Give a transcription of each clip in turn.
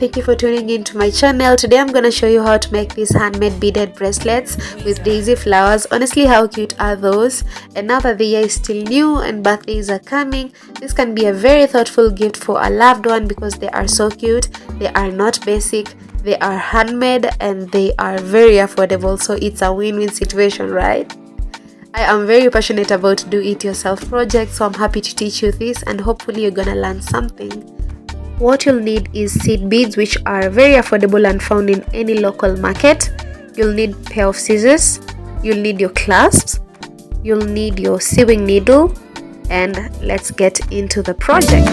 thank you for tuning in to my channel. Today I'm gonna show you how to make these handmade beaded bracelets with daisy flowers. Honestly, how cute are those? And now that the year is still new and birthdays are coming, this can be a very thoughtful gift for a loved one because they are so cute. They are not basic, they are handmade, and they are very affordable, so it's a win-win situation, right? I am very passionate about do-it-yourself projects, so I'm happy to teach you this and hopefully you're gonna learn something. What you'll need is seed beads, which are very affordable and found in any local market. You'll need a pair of scissors, you'll need your clasps, you'll need your sewing needle, and let's get into the project.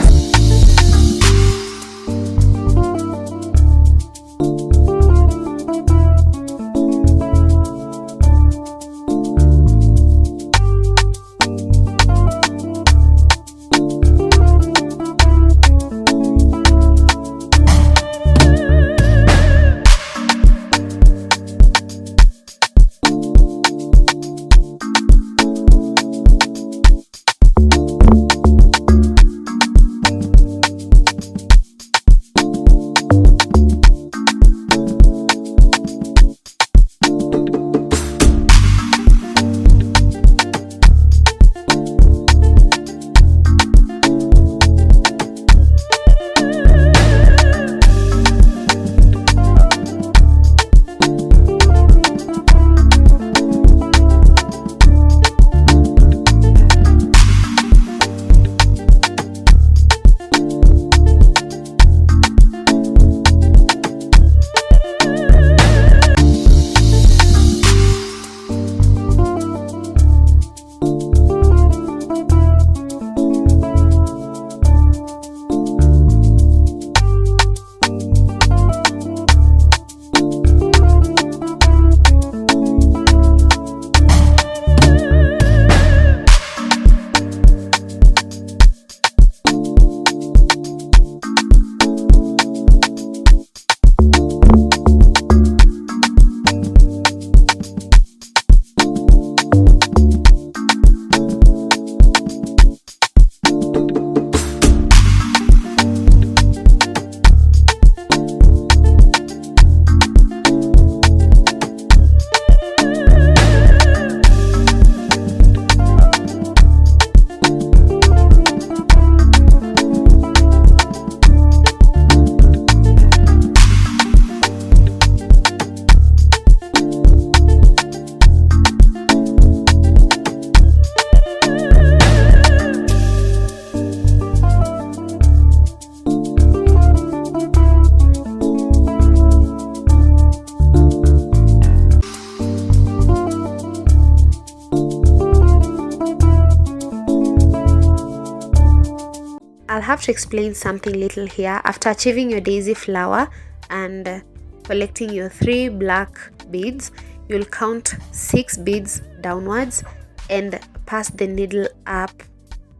I'll have to explain something little here. After achieving your daisy flower and collecting your 3 black beads, you'll count 6 beads downwards and pass the needle up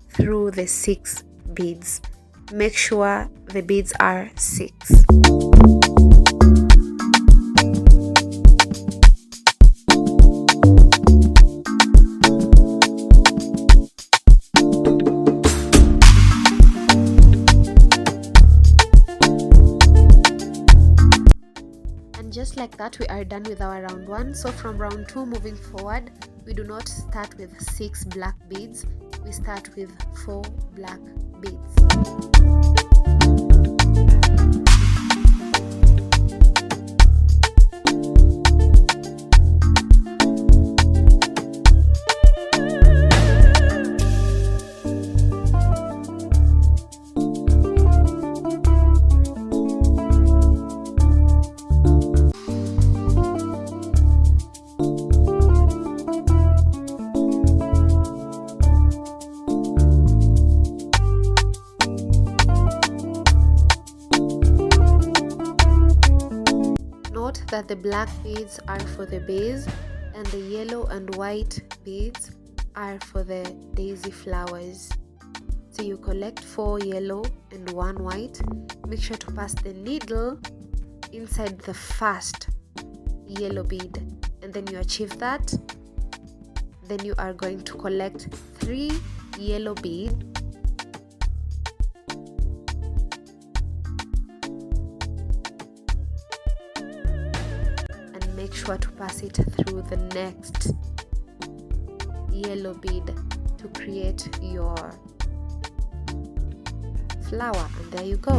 through the 6 beads. Make sure the beads are 6. Just like that, we are done with our round 1. So from round 2 moving forward, we do not start with 6 black beads, we start with 4 black beads. That the black beads are for the base and the yellow and white beads are for the daisy flowers. So you collect 4 yellow and 1 white. Make sure to pass the needle inside the first yellow bead, and then you achieve that. Then you are going to collect 3 yellow beads make sure to pass it through the next yellow bead to create your flower, and there you go.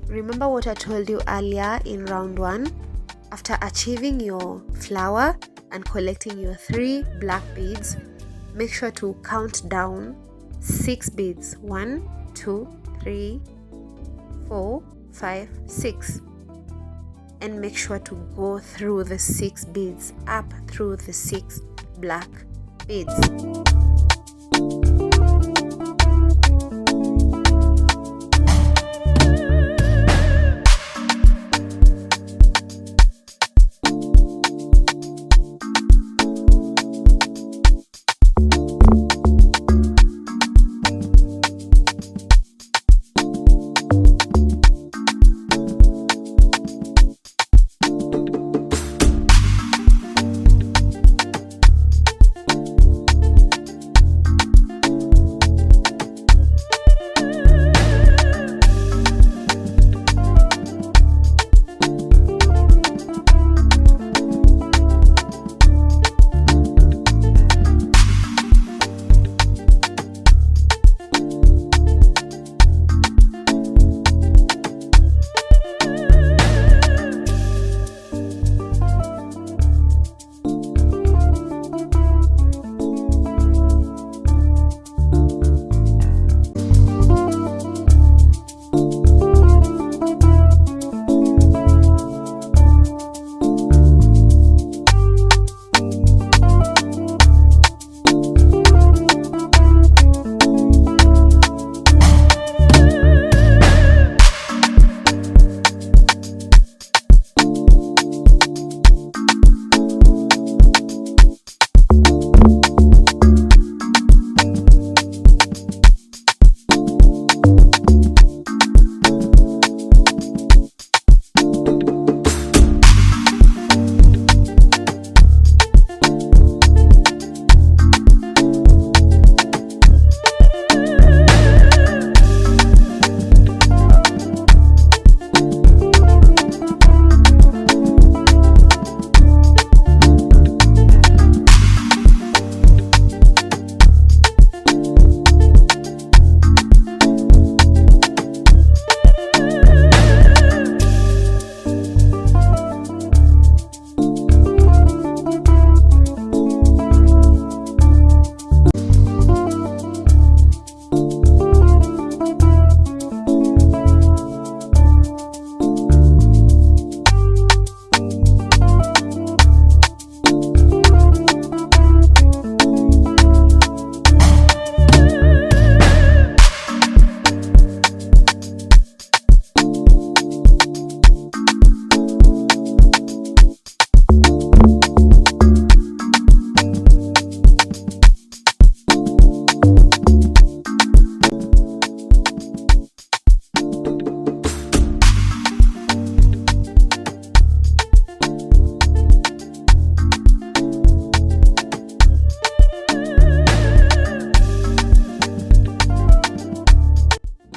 Remember what I told you earlier in round 1? After achieving your flower and collecting your 3 black beads, make sure to count down 6 beads. 1, 2, 3, 4, 5, 6. And make sure to go through the 6 beads, up through the 6 black beads.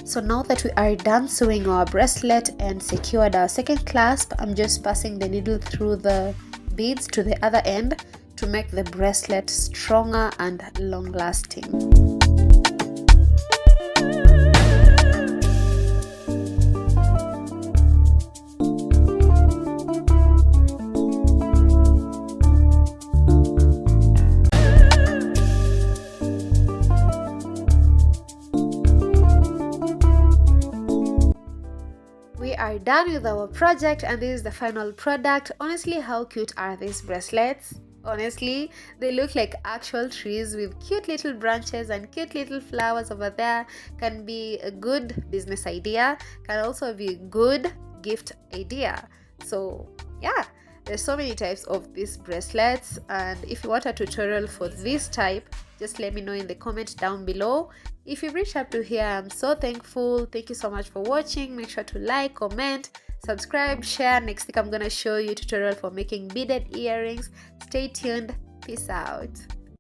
So now that we are done sewing our bracelet and secured our second clasp, I'm just passing the needle through the beads to the other end to make the bracelet stronger and long lasting. We are done with our project and this is the final product. Honestly, how cute are these bracelets? Honestly, they look like actual trees with cute little branches and cute little flowers over there. Can be a good business idea, can also be a good gift idea. So yeah, there's so many types of these bracelets, and if you want a tutorial for this type, just let me know in the comment down below. If you've reached up to here, I'm so thankful. Thank you so much for watching. Make sure to like, comment, subscribe, share. Next week I'm gonna show you a tutorial for making beaded earrings. Stay tuned. Peace out.